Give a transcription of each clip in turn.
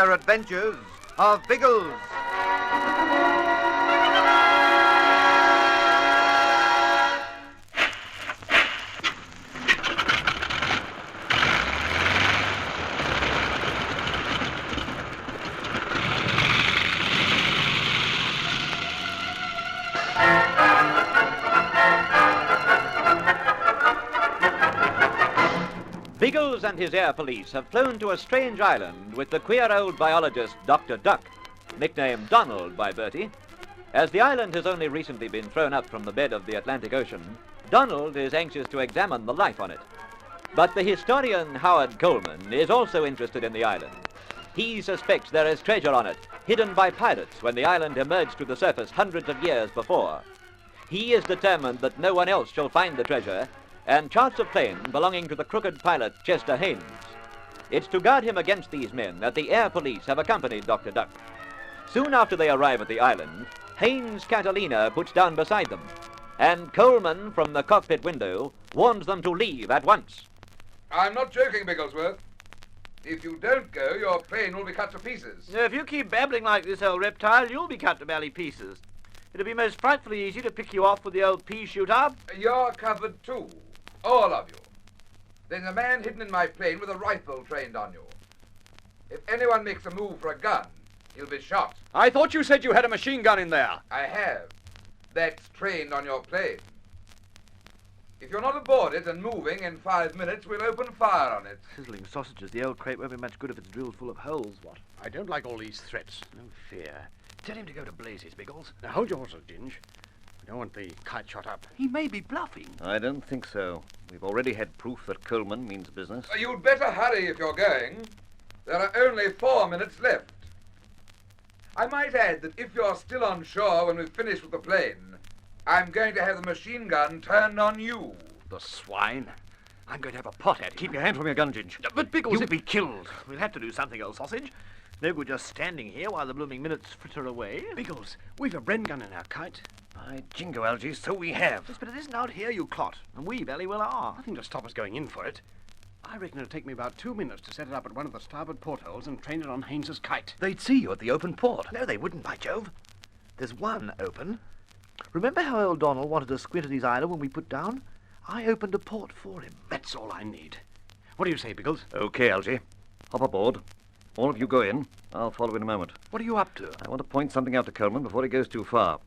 rare adventures of Biggles. Biggles and his air police have flown to a strange island with the queer old biologist Dr. Duck, nicknamed Donald by Bertie. As the island has only recently been thrown up from the bed of the Atlantic Ocean, Donald is anxious to examine the life on it. But the historian Howard Coleman is also interested in the island. He suspects there is treasure on it, hidden by pirates when the island emerged to the surface hundreds of years before. He is determined that no one else shall find the treasure and charts a plane belonging to the crooked pilot Chester Haynes. It's to guard him against these men that the air police have accompanied Dr. Duck. Soon after they arrive at the island, Haynes' Catalina puts down beside them, and Coleman, from the cockpit window, warns them to leave at once. I'm not joking, Bigglesworth. If you don't go, your plane will be cut to pieces. If you keep babbling like this, old reptile, you'll be cut to bally pieces. It'll be most frightfully easy to pick you off with the old pea shooter. You're covered too. All of you. There's a man hidden in my plane with a rifle trained on you. If anyone makes a move for a gun, he'll be shot. I thought you said you had a machine gun in there. I have. That's trained on your plane. If you're not aboard it and moving, in 5 minutes, we'll open fire on it. Sizzling sausages, the old crate won't be much good if it's drilled full of holes, what? I don't like all these threats. No fear. Tell him to go to blazes, Biggles. Now hold your horses, Ginge. I don't want the kite shot up. He may be bluffing. I don't think so. We've already had proof that Coleman means business. You'd better hurry if you're going. There are only 4 minutes left. I might add that if you're still on shore when we've finished with the plane, I'm going to have the machine gun turned on you. The swine. I'm going to have a pot at him. Keep your hand from your gun, Ginge. But Biggles, You'll be killed. We'll have to do something, old sausage. No good just standing here while the blooming minutes fritter away. Biggles, we've a Bren gun in our kite. By jingo, Algy, so we have. Yes, but it isn't out here, you clot. And we very well are. Nothing to stop us going in for it. I reckon it'll take me about 2 minutes to set it up at one of the starboard portholes and train it on Haynes's kite. They'd see you at the open port. No, they wouldn't, by Jove. There's one open. Remember how old Donald wanted to squint at his island when we put down? I opened a port for him. That's all I need. What do you say, Biggles? Okay, Algy. Hop aboard. All of you go in. I'll follow in a moment. What are you up to? I want to point something out to Coleman before he goes too far.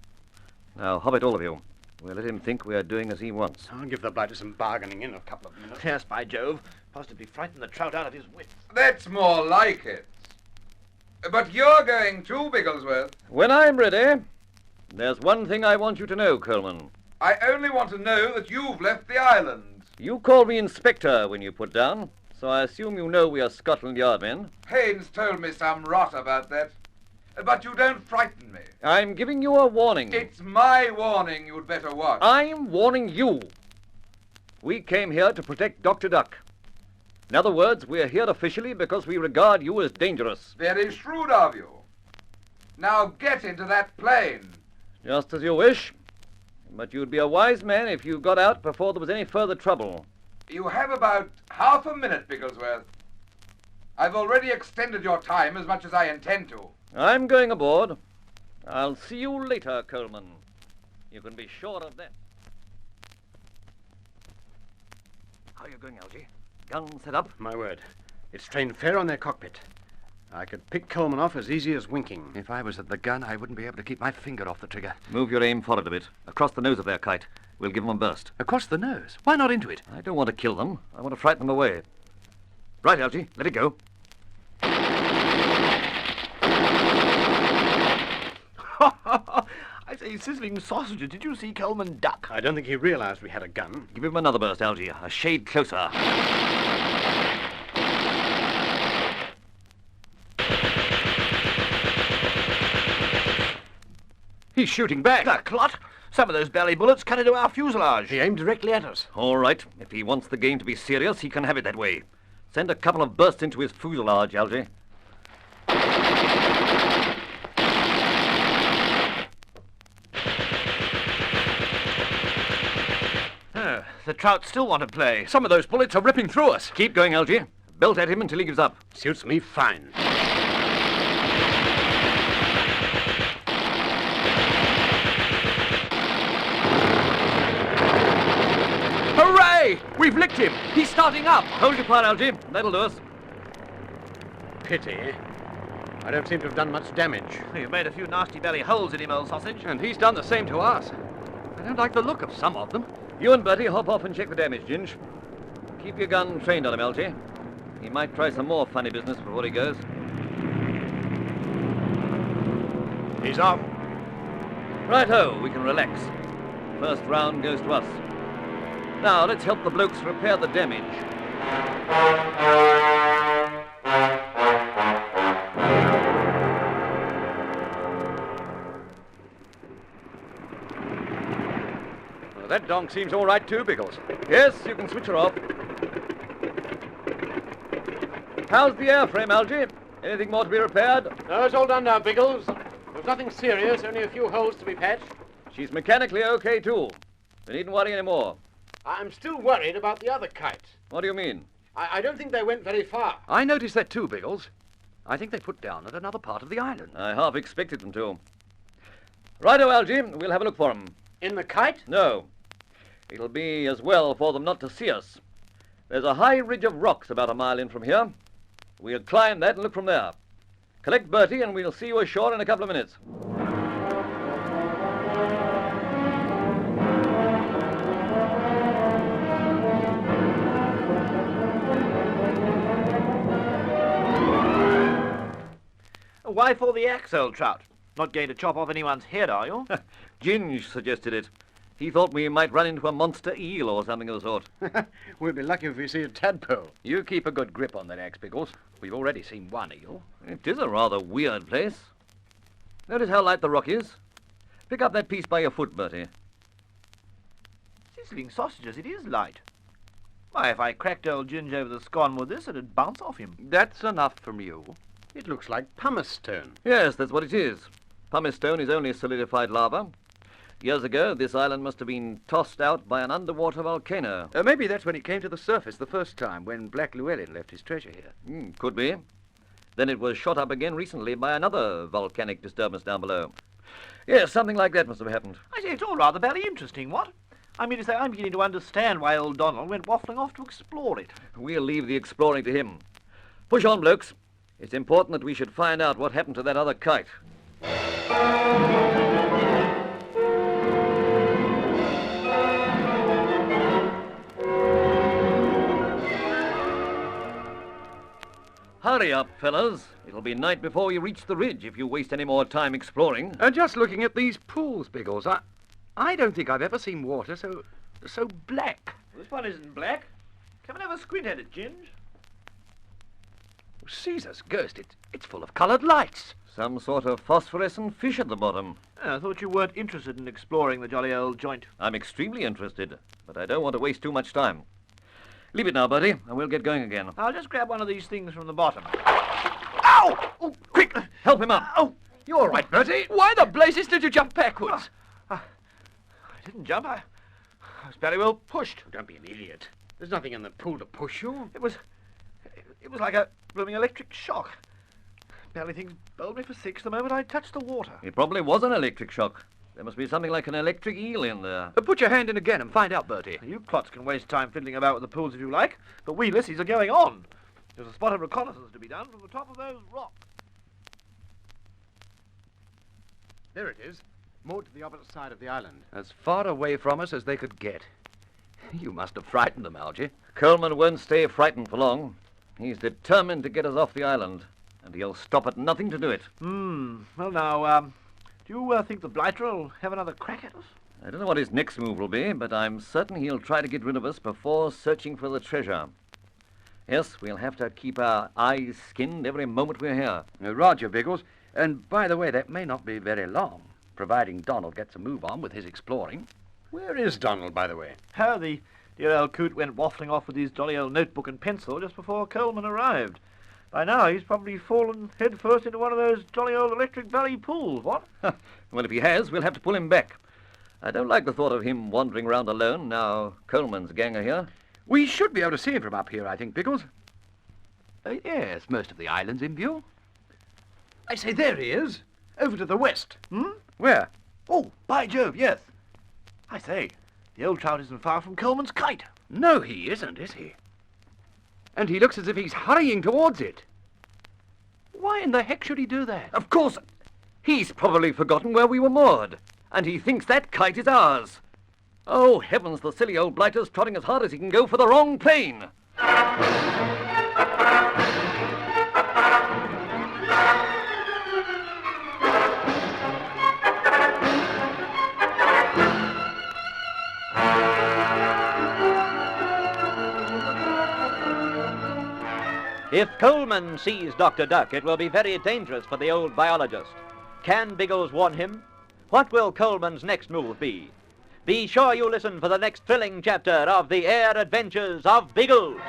Now, hop it, all of you. We'll let him think we are doing as he wants. I'll give the blighter some bargaining in a couple of minutes. Yes, by Jove. Possibly frighten the trout out of his wits. That's more like it. But you're going too, Bigglesworth. When I'm ready, there's one thing I want you to know, Coleman. I only want to know that you've left the island. You called me Inspector when you put down, so I assume you know we are Scotland Yard men. Haynes told me some rot about that. But you don't frighten me. I'm giving you a warning. It's my warning you'd better watch. I'm warning you. We came here to protect Dr. Duck. In other words, we're here officially because we regard you as dangerous. Very shrewd of you. Now get into that plane. Just as you wish. But you'd be a wise man if you got out before there was any further trouble. You have about half a minute, Bigglesworth. I've already extended your time as much as I intend to. I'm going aboard. I'll see you later, Coleman. You can be sure of that. How are you going, Algy? Gun set up? My word. It's trained fair on their cockpit. I could pick Coleman off as easy as winking. If I was at the gun, I wouldn't be able to keep my finger off the trigger. Move your aim forward a bit. Across the nose of their kite. We'll give them a burst. Across the nose? Why not into it? I don't want to kill them. I want to frighten them away. Right, Algy. Let it go. I say, sizzling sausages, did you see Coleman duck? I don't think he realized we had a gun. Give him another burst, Algy. A shade closer. He's shooting back. The clot! Some of those belly bullets cut into our fuselage. He aimed directly at us. All right. If he wants the game to be serious, he can have it that way. Send a couple of bursts into his fuselage, Algy. The trout still want to play. Some of those bullets are ripping through us. Keep going, Algy. Belt at him until he gives up. Suits me fine. We've licked him. He's starting up. Hold your fire, Algy. That'll do us. Pity. I don't seem to have done much damage. You've made a few nasty belly holes in him, old sausage. And he's done the same to us. I don't like the look of some of them. You and Bertie hop off and check the damage, Ginge. Keep your gun trained on him, Algy. He might try some more funny business before he goes. He's off. Right-ho, we can relax. First round goes to us. Now, let's help the blokes repair the damage. Well, that donk seems all right too, Biggles. Yes, you can switch her off. How's the airframe, Algy? Anything more to be repaired? No, it's all done now, Biggles. There's nothing serious, only a few holes to be patched. She's mechanically okay, too. We needn't worry anymore. I'm still worried about the other kite. What do you mean? I don't think they went very far. I noticed that too, Biggles. I think they put down at another part of the island. I half expected them to. Righto, Algy. We'll have a look for them. In the kite? No. It'll be as well for them not to see us. There's a high ridge of rocks about a mile in from here. We'll climb that and look from there. Collect Bertie and we'll see you ashore in a couple of minutes. Why for the axe, old trout? Not going to chop off anyone's head, are you? Ginge suggested it. He thought we might run into a monster eel or something of the sort. We'll be lucky if we see a tadpole. You keep a good grip on that axe, Biggles. We've already seen one eel. It is a rather weird place. Notice how light the rock is. Pick up that piece by your foot, Bertie. Sizzling sausages, it is light. Why, if I cracked old Ginge over the scone with this, it'd bounce off him. That's enough from you. It looks like pumice stone. Yes, that's what it is. Pumice stone is only solidified lava. Years ago, this island must have been tossed out by an underwater volcano. Maybe that's when it came to the surface the first time, when Black Llewellyn left his treasure here. Could be. Then it was shot up again recently by another volcanic disturbance down below. Yes, something like that must have happened. I say, it's all rather very interesting, what? I mean to say, I'm beginning to understand why old Donald went waffling off to explore it. We'll leave the exploring to him. Push on, blokes. It's important that we should find out what happened to that other kite. Hurry up, fellas. It'll be night before we reach the ridge if you waste any more time exploring. Just looking at these pools, Biggles, I don't think I've ever seen water so black. This one isn't black. Come and have a squint at it, Ginge. Caesar's ghost, it's full of coloured lights. Some sort of phosphorescent fish at the bottom. I thought you weren't interested in exploring the jolly old joint. I'm extremely interested, but I don't want to waste too much time. Leave it now, Bertie, and we'll get going again. I'll just grab one of these things from the bottom. Ow! Oh, quick! Help him up. Oh, you all right, Bertie? Why the blazes did you jump backwards? I didn't jump. I was very well pushed. Don't be an idiot. There's nothing in the pool to push you. It was like a blooming electric shock. Barely things bowled me for six the moment I touched the water. It probably was an electric shock. There must be something like an electric eel in there. Put your hand in again and find out, Bertie. You clots can waste time fiddling about with the pools if you like, but we lissies are going on. There's a spot of reconnaissance to be done from the top of those rocks. There it is, moored to the opposite side of the island. As far away from us as they could get. You must have frightened them, Algy. Coleman won't stay frightened for long. He's determined to get us off the island, and he'll stop at nothing to do it. Well, now, do you think the blighter will have another crack at us? I don't know what his next move will be, but I'm certain he'll try to get rid of us before searching for the treasure. Yes, we'll have to keep our eyes skinned every moment we're here. Roger, Biggles. And by the way, that may not be very long, providing Donald gets a move on with his exploring. Where is Donald, by the way? How the dear old coot went waffling off with his jolly old notebook and pencil just before Coleman arrived. By now, he's probably fallen headfirst into one of those jolly old Electric Valley pools, what? Well, if he has, we'll have to pull him back. I don't like the thought of him wandering around alone now Coleman's gang are here. We should be able to see him from up here, I think, Biggles. Yes, most of the island's in view. I say, there he is. Over to the west. Where? Oh, by Jove, yes. I say, the old trout isn't far from Coleman's kite. No, he isn't, is he? And he looks as if he's hurrying towards it. Why in the heck should he do that? Of course, he's probably forgotten where we were moored, and he thinks that kite is ours. Oh, heavens, the silly old blighter's trotting as hard as he can go for the wrong plane. If Coleman sees Dr. Duck, it will be very dangerous for the old biologist. Can Biggles warn him? What will Coleman's next move be? Be sure you listen for the next thrilling chapter of the Air Adventures of Biggles.